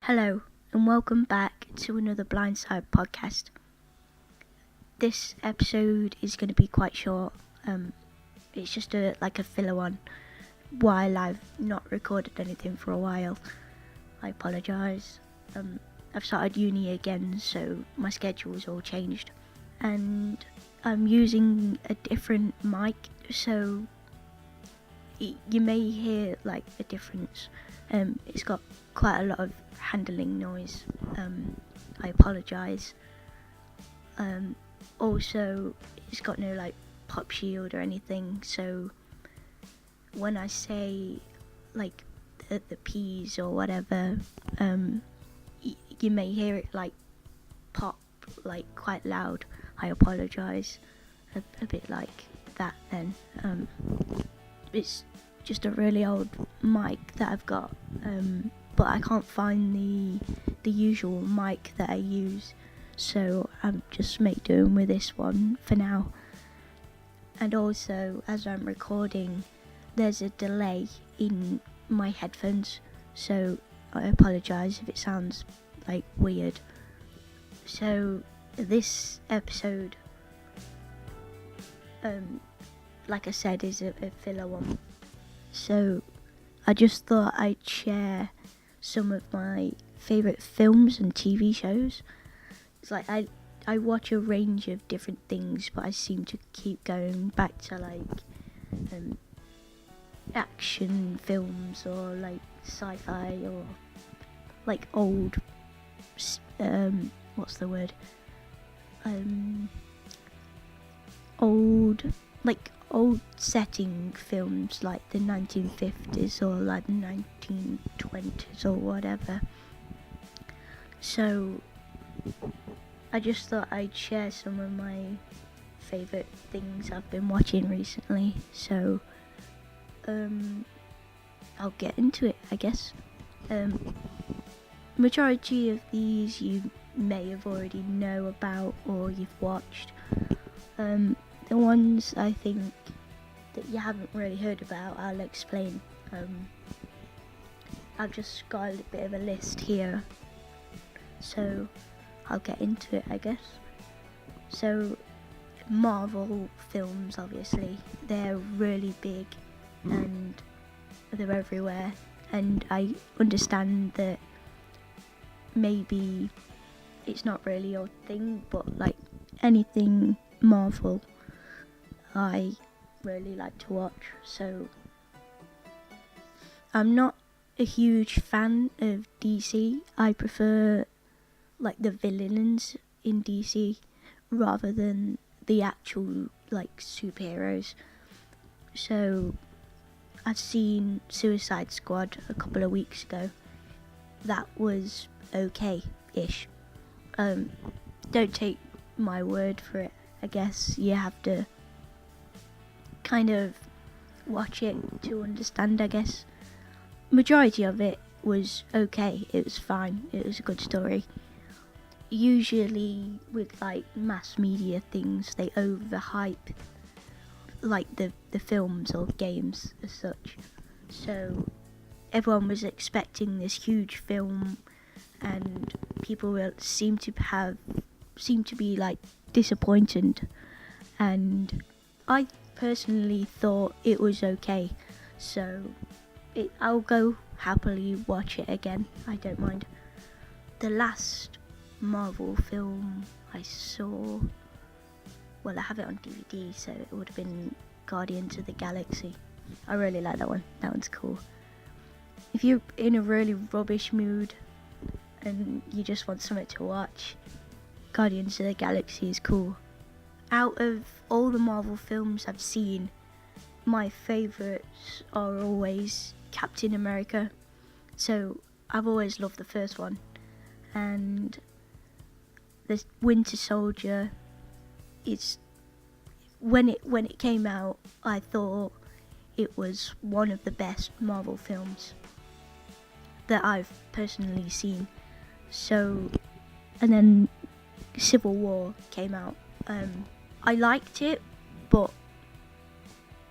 Hello, and welcome back to another Blindside podcast. This episode is going to be quite short. It's just a filler one. While I've not recorded anything for a while, I apologise. I've started uni again, so my schedule's all changed, and I'm using a different mic, so you may hear a difference. It's got quite a lot of handling noise. I apologise. Also, it's got no pop shield or anything, so when I say the P's or whatever, you may hear it pop quite loud. I apologise. A bit like that then. It's just a really old mic that I've got, but I can't find the usual mic that I use, so I'm just doing with this one for now. And also, as I'm recording, there's a delay in my headphones, so I apologise if it sounds weird. So this episode, like I said, is a filler one. So I just thought I'd share some of my favourite films and TV shows. It's I watch a range of different things, but I seem to keep going back to action films or sci-fi or old what's the word? Old setting films like the 1950s or the 1920s or whatever. So I just thought I'd share some of my favourite things I've been watching recently. So I'll get into it, I guess. Majority of these you may have already know about or you've watched. The ones I think that you haven't really heard about, I'll explain. I've just got a bit of a list here, so I'll get into it, I guess. So Marvel films, obviously, they're really big and they're everywhere, and I understand that maybe it's not really your thing, but anything Marvel I really like to watch. So I'm not a huge fan of DC. I prefer the villains in DC rather than the actual superheroes. So I've seen Suicide Squad a couple of weeks ago. That was okay-ish. Don't take my word for it. I guess you have to kind of watch it to understand, I guess. Majority of it was okay. It was fine. It was a good story. Usually with mass media things, they overhype the films or games as such. So everyone was expecting this huge film, and people seem to be disappointed, and I personally thought it was okay, so I'll go happily watch it again. I don't mind. The last Marvel film I saw, well, I have it on DVD, so it would have been Guardians of the Galaxy. I really like that one. That one's cool. If you're in a really rubbish mood and you just want something to watch, Guardians of the Galaxy is cool. Out of all the Marvel films I've seen, my favourites are always Captain America. So I've always loved the first one. And the Winter Soldier, it's when it came out, I thought it was one of the best Marvel films that I've personally seen. So, and then Civil War came out. I liked it, but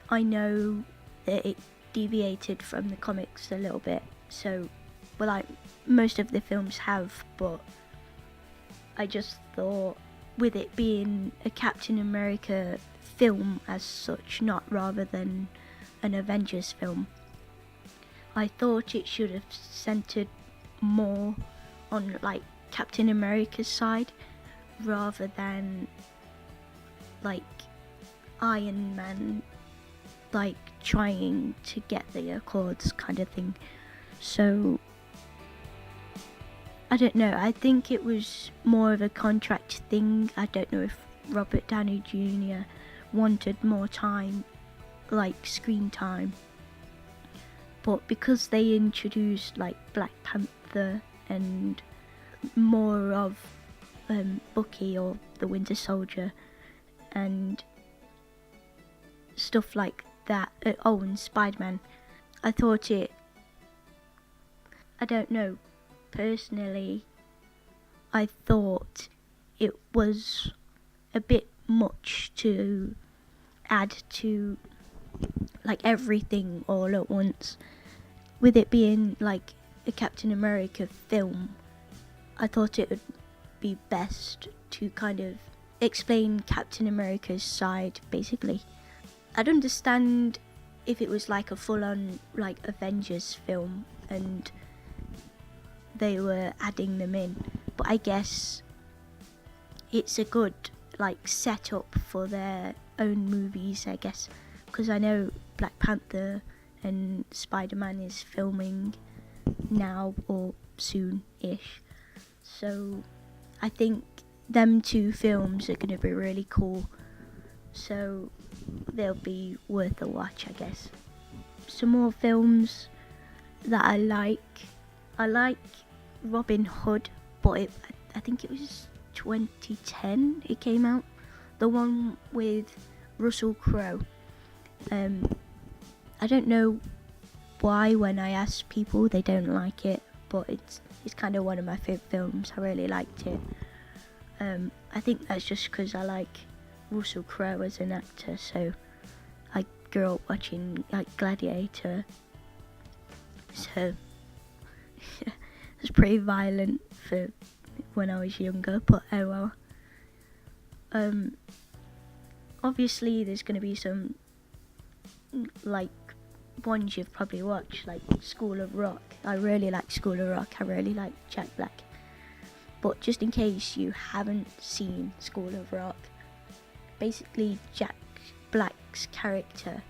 I know that it deviated from the comics a little bit, so well, like most of the films have, but I just thought with it being a Captain America film as such, not rather than an Avengers film, I thought it should have centered more on like Captain America's side rather than like Iron Man like trying to get the Accords kind of thing. So I don't know, I think it was more of a contract thing. I don't know if Robert Downey Jr. wanted more time, like screen time, but because they introduced like Black Panther and more of Bucky or the Winter Soldier and stuff like that, and Spider-Man, I thought I don't know, personally I thought it was a bit much to add to like everything all at once. With it being like a Captain America film, I thought it would be best to kind of explain Captain America's side, basically. I'd understand if it was like a full-on like Avengers film and they were adding them in, but I guess it's a good like setup for their own movies, I guess, because I know Black Panther and Spider-Man is filming now or soon-ish, so I think them two films are going to be really cool, so they'll be worth a watch, I guess. Some more films that I like Robin Hood, but I think it was 2010 it came out, the one with Russell Crowe. I don't know why when I ask people they don't like it, but it's kind of one of my favourite films. I really liked it. I think that's just because I like Russell Crowe as an actor, so I grew up watching like Gladiator, so it's pretty violent for when I was younger, but oh well. Obviously there's going to be some like ones you've probably watched, like School of Rock. I really like School of Rock, I really like Jack Black, but just in case you haven't seen School of Rock, basically Jack Black's character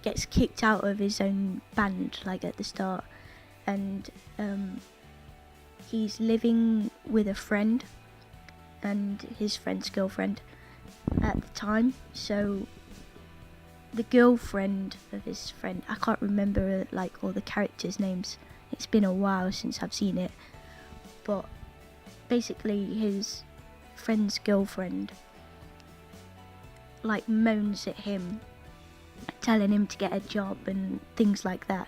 gets kicked out of his own band like at the start, and he's living with a friend and his friend's girlfriend at the time. So the girlfriend of his friend, I can't remember like all the characters' names, it's been a while since I've seen it, but basically his friend's girlfriend like moans at him, telling him to get a job and things like that,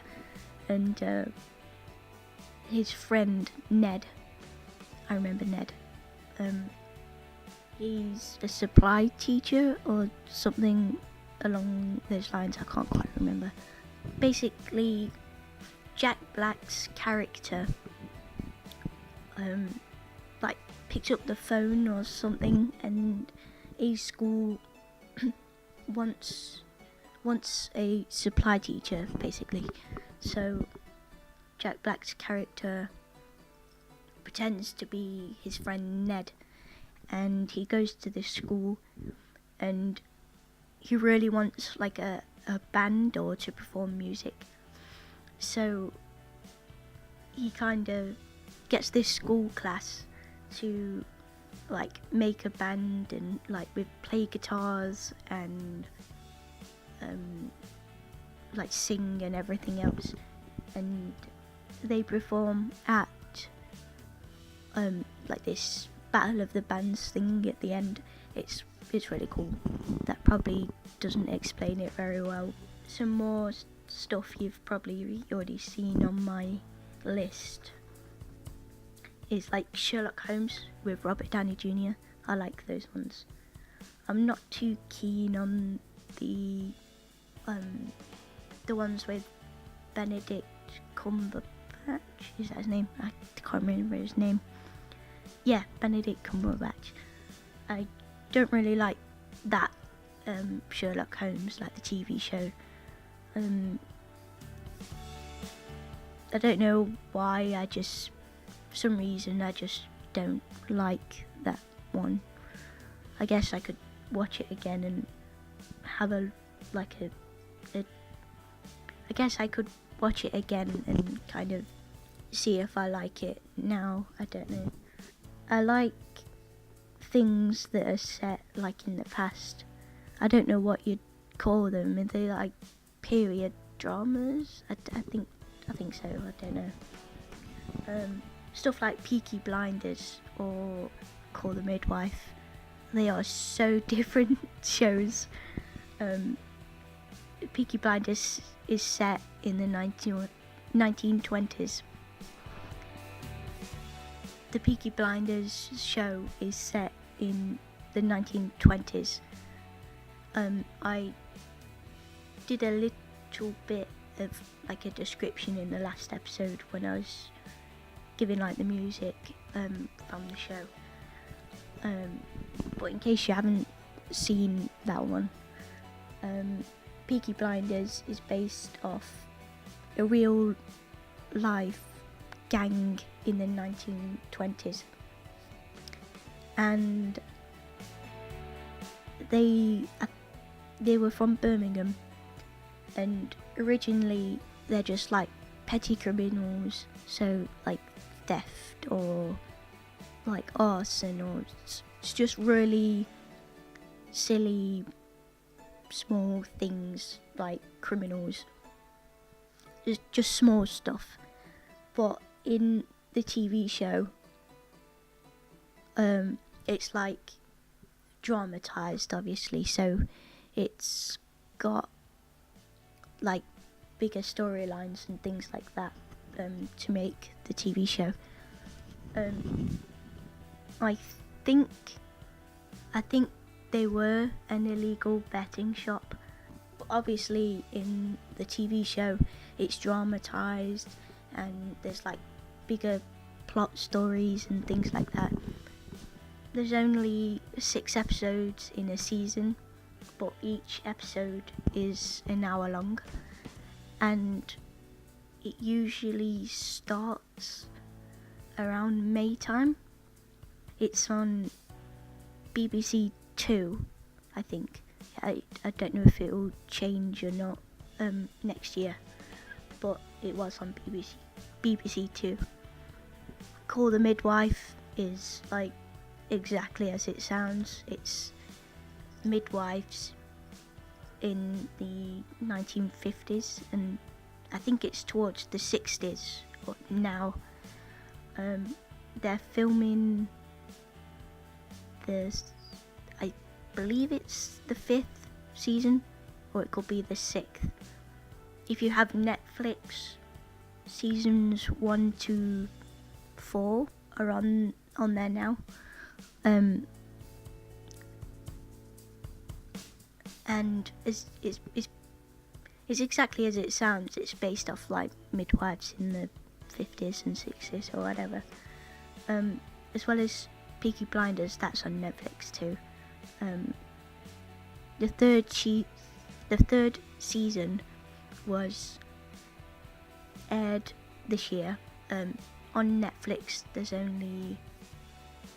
and his friend Ned, I remember Ned, he's a supply teacher or something along those lines, I can't quite remember. Basically Jack Black's character like picks up the phone or something, and a school wants a supply teacher basically. So Jack Black's character pretends to be his friend Ned, and he goes to this school, and he really wants like a band or to perform music. So he kind of gets this school class to like make a band and like play guitars and like sing and everything else, and they perform at like this battle of the bands thing at the end. It's really cool. That probably doesn't explain it very well. Some more stuff you've probably already seen on my list is like Sherlock Holmes with Robert Downey Jr. I like those ones. I'm not too keen on the ones with Benedict Cumberbatch, is that his name? I can't remember his name. Yeah, Benedict Cumberbatch. I don't really like that Sherlock Holmes, like the TV show. I don't know why, for some reason I just don't like that one. I guess I could watch it again and have I guess I could watch it again and kind of see if I like it now. I don't know. I like things that are set like in the past. I don't know what you'd call them. Are they like period dramas? I think so. I don't know. Stuff like Peaky Blinders or Call the Midwife. They are so different shows. Peaky Blinders is set in the 1920s. The Peaky Blinders show is set in the 1920s. I did a little bit of like a description in the last episode when I was giving like the music from the show. But in case you haven't seen that one, Peaky Blinders is based off a real life gang in the 1920s, and they were from Birmingham, and originally they're just like petty criminals, so like theft or like arson, or it's just really silly small things like criminals, just small stuff. But in the TV show, it's like dramatized, obviously, so it's got like bigger storylines and things like that to make the TV show. I think they were an illegal betting shop, but obviously in the TV show it's dramatized and there's like bigger plot stories and things like that. There's only 6 episodes in a season, but each episode is an hour long, and it usually starts around May time. It's on BBC 2, I think. I don't know if it will change or not next year, but it was on BBC 2. Call the Midwife is like exactly as it sounds. It's midwives in the 1950s, and I think it's towards the 60s now. They're filming I believe it's the 5th season, or it could be the 6th. If you have Netflix, seasons 1 to 4 are on there now. And it's exactly as it sounds. It's based off like midwives in the 50s and 60s or whatever. As well as Peaky Blinders, that's on Netflix too. The third season was aired this year. On Netflix there's only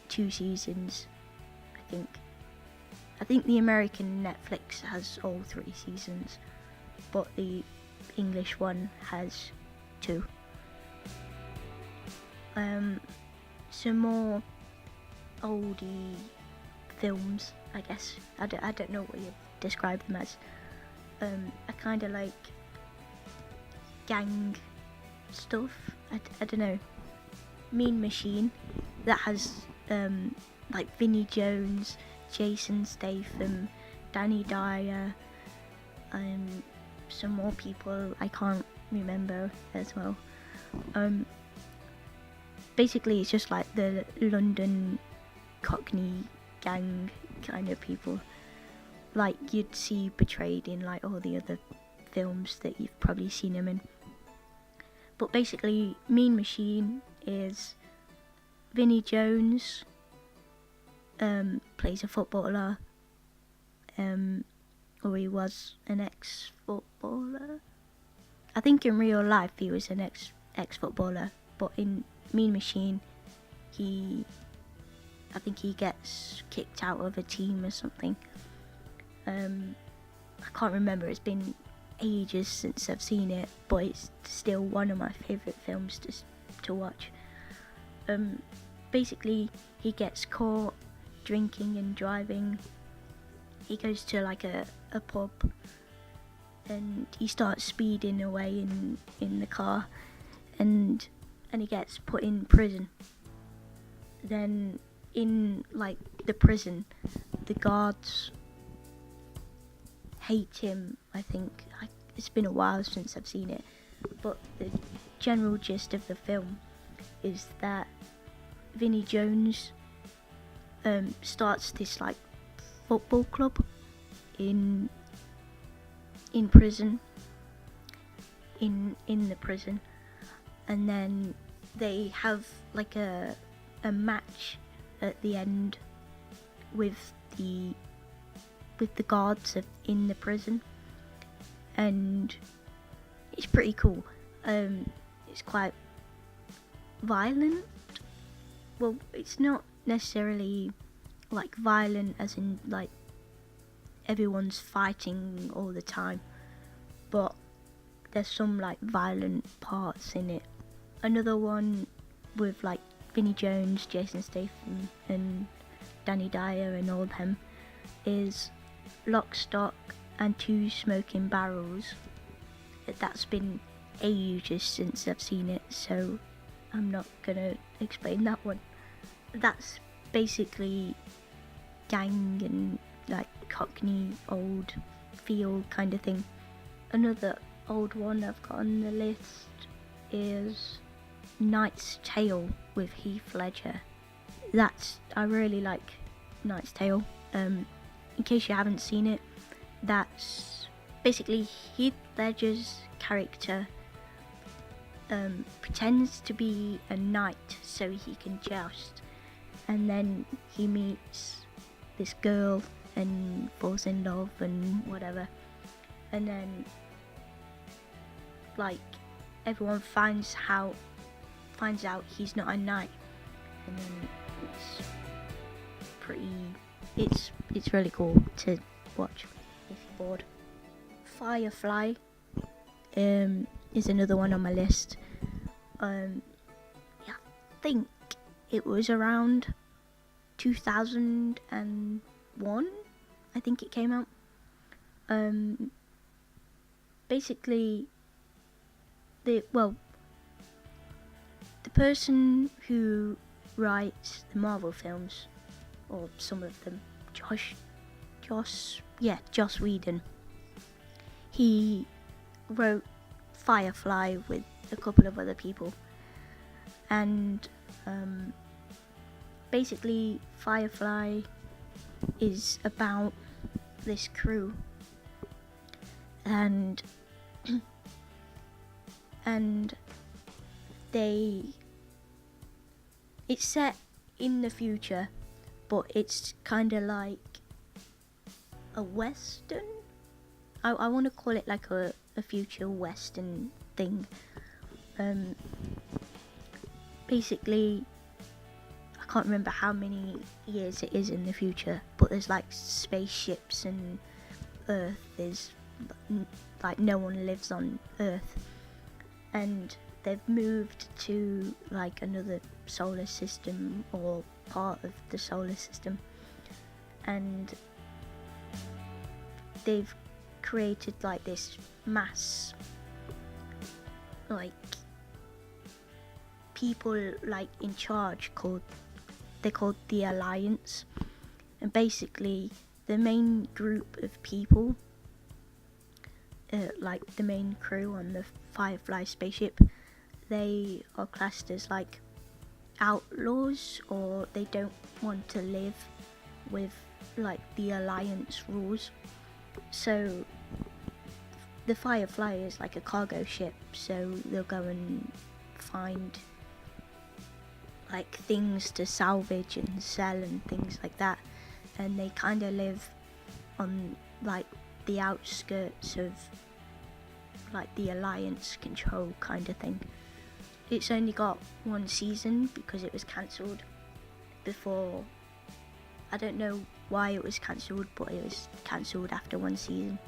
2 seasons, I think the American Netflix has all 3 seasons, but the English one has 2. Some more oldie films, I guess. I don't know what you describe them as. I kind of like gang stuff. I don't know. Mean Machine, that has like Vinnie Jones, Jason Statham, Danny Dyer, some more people I can't remember as well. Basically it's just like the London Cockney gang kind of people, like you'd see portrayed in like all the other films that you've probably seen them in. But basically, Mean Machine is Vinnie Jones, plays a footballer, or he was an ex-footballer. I think in real life he was an ex-footballer, but in Mean Machine, I think he gets kicked out of a team or something. I can't remember, it's been ages since I've seen it, but it's still one of my favourite films to watch. Basically, he gets caught drinking and driving. He goes to like a pub and he starts speeding away in the car, and he gets put in prison. Then in like the prison, the guards hate him, I think. It's been a while since I've seen it, but the general gist of the film is that Vinnie Jones starts this like football club in prison, in the prison, and then they have like a match at the end with the guards in the prison, and it's pretty cool. It's quite violent. Well, it's not necessarily like violent as in like everyone's fighting all the time, but there's some like violent parts in it. Another one with like Vinnie Jones, Jason Statham and Danny Dyer and all them is Lock, Stock and Two Smoking Barrels. That's been ages since I've seen it, so I'm not gonna explain that one. That's basically gang and like Cockney old feel kind of thing. Another old one I've got on the list is Knight's Tale with Heath Ledger. I really like Knight's Tale. In case you haven't seen it, that's basically Heath Ledger's character pretends to be a knight so he can joust, and then he meets this girl and falls in love and whatever, and then like everyone finds out he's not a knight, and then it's really cool to watch if you're bored. Firefly is another one on my list. I think it was around 2001, I think it came out. Basically, the person who writes the Marvel films, or some of them, Joss Whedon, he wrote Firefly with a couple of other people, and basically Firefly is about this crew, and it's set in the future, but it's kind of like a western. I want to call it like a future western thing. Basically, I can't remember how many years it is in the future, but there's like spaceships, and Earth is like no one lives on Earth, and they've moved to like another solar system or part of the solar system, and they've created like this mass, like people like in charge they're called the Alliance, and basically the main group of people, like the main crew on the Firefly spaceship, they are classed as like outlaws, or they don't want to live with like the Alliance rules. So the Firefly is like a cargo ship, so they'll go and find like things to salvage and sell and things like that, and they kind of live on like the outskirts of like the Alliance control kind of thing. It's only got one season because it was cancelled before. I don't know why it was cancelled, but it was cancelled after one season.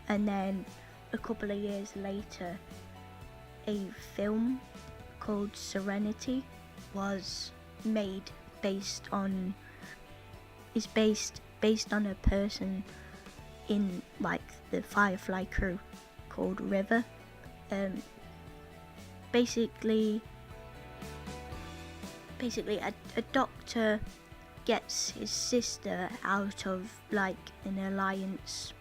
And then a couple of years later, a film called Serenity was made based on a person in like the Firefly crew called River. Basically a doctor gets his sister out of like an Alliance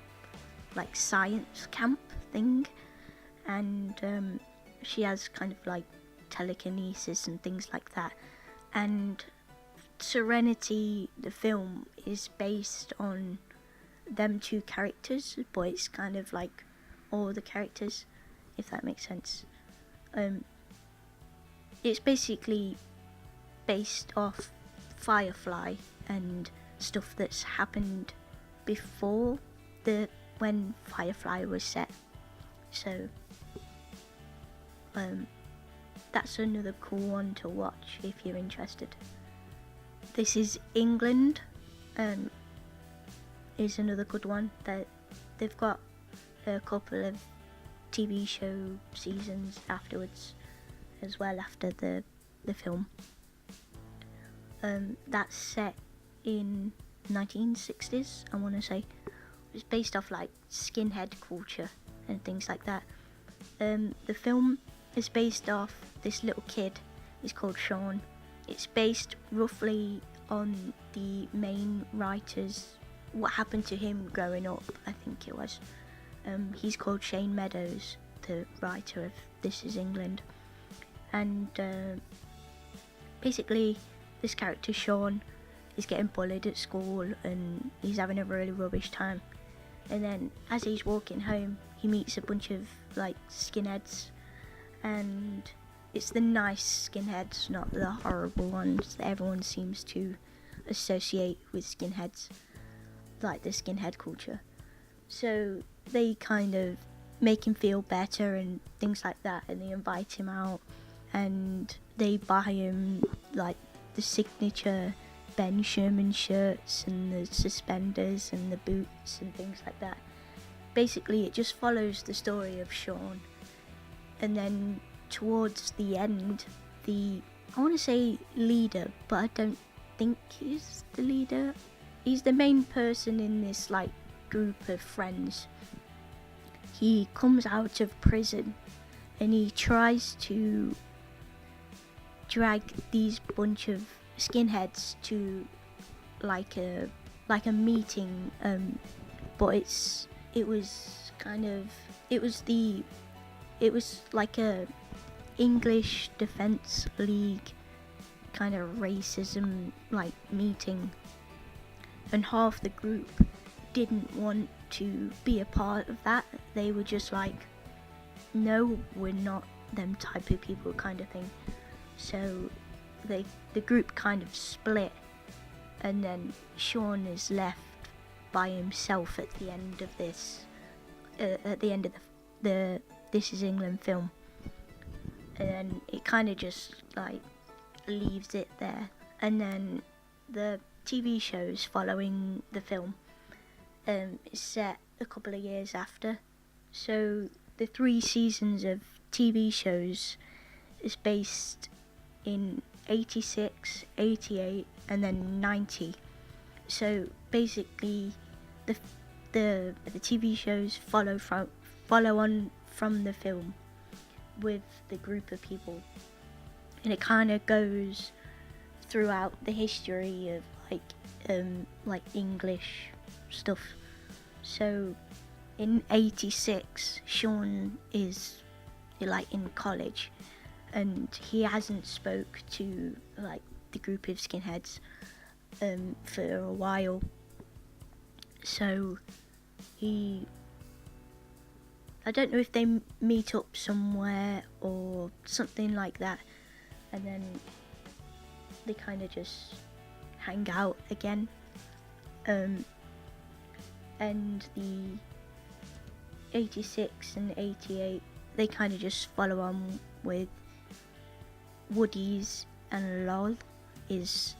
like science camp thing, and she has kind of like telekinesis and things like that. And Serenity, the film, is based on them two characters, but it's kind of like all the characters, if that makes sense. It's basically based off Firefly and stuff that's happened before when Firefly was set. So that's another cool one to watch if you're interested. This Is England is another good one. That they've got a couple of TV show seasons afterwards as well, after the film. That's set in 1960s, I want to say. It's based off like skinhead culture and things like that. The film is based off this little kid. He's called Sean. It's based roughly on the main writer's, what happened to him growing up, I think it was. He's called Shane Meadows, the writer of This Is England. And basically this character Sean is getting bullied at school and he's having a really rubbish time. And then as he's walking home, he meets a bunch of like skinheads, and it's the nice skinheads, not the horrible ones that everyone seems to associate with skinheads, like the skinhead culture. So they kind of make him feel better and things like that, and they invite him out and they buy him like the signature Ben Sherman shirts and the suspenders and the boots and things like that. Basically it just follows the story of Sean, and then towards the end, I want to say leader, but I don't think he's the leader. He's the main person in this like group of friends. He comes out of prison and he tries to drag these bunch of skinheads to like a meeting, but it was like a English Defence League kind of racism like meeting, and half the group didn't want to be a part of that. They were just like, no, we're not them type of people kind of thing. So the group kind of split, and then Sean is left by himself at the end of the This Is England film, and then it kind of just like leaves it there. And then the TV shows following the film is set a couple of years after. So the 3 seasons of TV shows is based in 86, 88 and then 90. So basically the TV shows follow on from the film with the group of people, and it kind of goes throughout the history of like English stuff. So in 86, Sean is like in college, and he hasn't spoke to like the group of skinheads for a while. So he I don't know if they meet up somewhere or something like that, and then they kind of just hang out again. And the 86 and 88, they kind of just follow on with Woody's and Lol is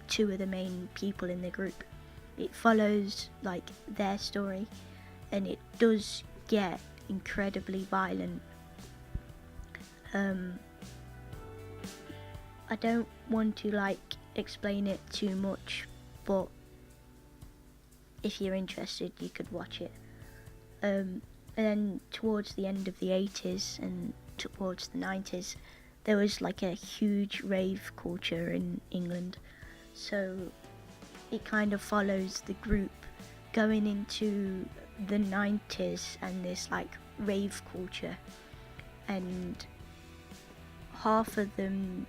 two of the main people in the group. It follows like their story, and it does get incredibly violent. I don't want to like explain it too much, but if you're interested you could watch it. And then towards the end of the 80s and towards the 90s, there was like a huge rave culture in England, so it kind of follows the group going into the 90s and this like rave culture, and half of them,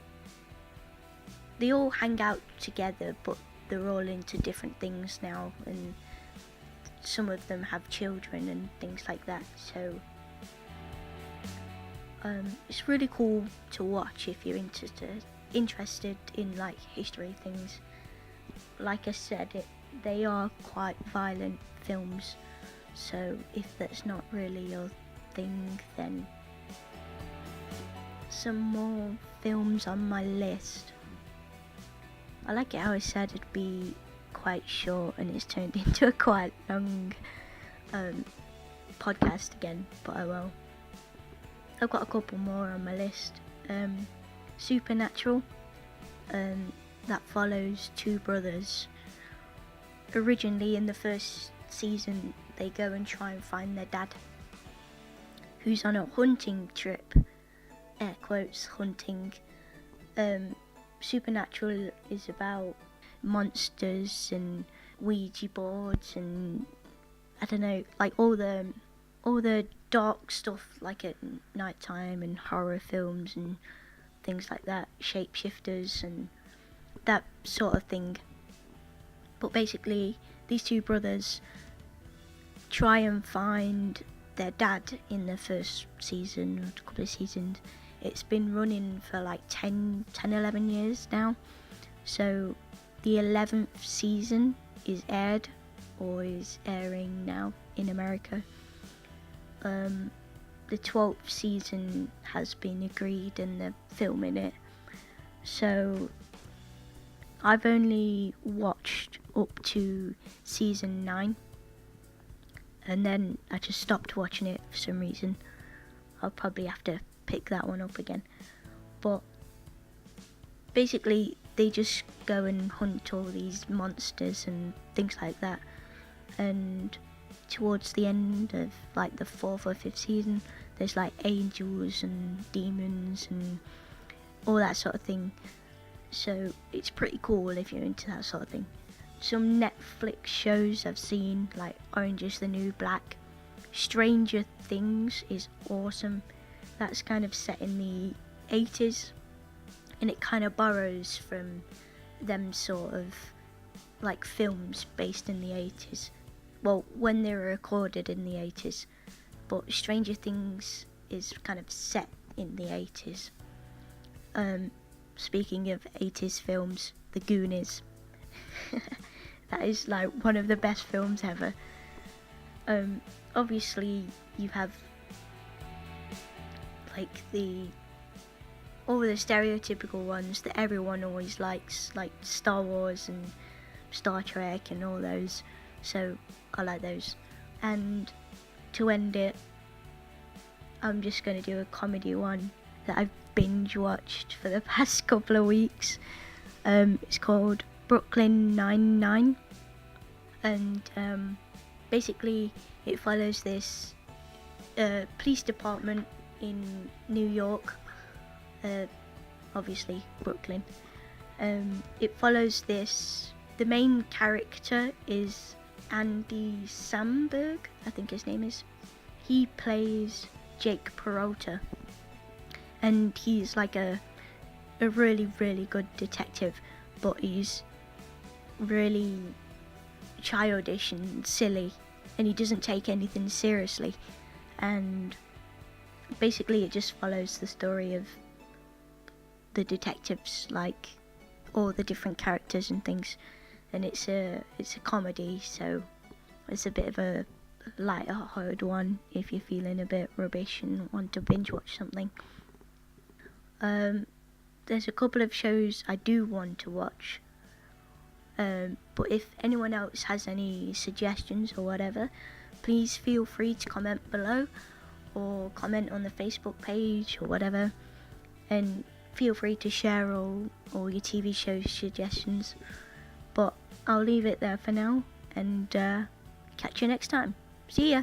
they all hang out together, but they're all into different things now, and some of them have children and things like that, so it's really cool to watch if you're interested in like history things. Like I said, they are quite violent films, so if that's not really your thing, then some more films on my list. I like it how I said it'd be quite short and it's turned into a quite long podcast again, but I will. I've got a couple more on my list. Supernatural, that follows two brothers. Originally in the first season, they go and try and find their dad, who's on a hunting trip, air quotes, hunting. Supernatural is about monsters and Ouija boards and I don't know, like all the dark stuff like at night time, and horror films and things like that, shapeshifters and that sort of thing. But basically these two brothers try and find their dad in the first season, or a couple of seasons. It's been running for like 11 years now, so the 11th season is aired or is airing now in America. The 12th season has been agreed and they're filming it, so I've only watched up to season 9, and then I just stopped watching it for some reason. I'll probably have to pick that one up again. But basically they just go and hunt all these monsters and things like that, and towards the end of like the 4th or 5th season, there's like angels and demons and all that sort of thing. So it's pretty cool if you're into that sort of thing. Some Netflix shows I've seen, like Orange is the New Black. Stranger Things is awesome. That's kind of set in the 80s, and it kind of borrows from them sort of like films based in the 80s. Well, when they were recorded in the 80s, but Stranger Things is kind of set in the 80s. Speaking of 80s films, The Goonies. That is like one of the best films ever. Obviously you have like all the stereotypical ones that everyone always likes, like Star Wars and Star Trek and all those, so I like those. And to end it, I'm just going to do a comedy one that I've binge watched for the past couple of weeks. It's called Brooklyn Nine-Nine, and basically it follows this police department in New York, obviously Brooklyn. It follows this, the main character is Andy Samberg, I think his name is. He plays Jake Peralta, and he's like a really, really good detective, but he's really childish and silly, and he doesn't take anything seriously. and basically it just follows the story of the detectives, like all the different characters and things, and it's a comedy, so it's a bit of a light-hearted one if you're feeling a bit rubbish and want to binge watch something. There's a couple of shows I do want to watch, but if anyone else has any suggestions or whatever, please feel free to comment below or comment on the Facebook page or whatever, and feel free to share all your TV show suggestions. But I'll leave it there for now, and catch you next time. See ya!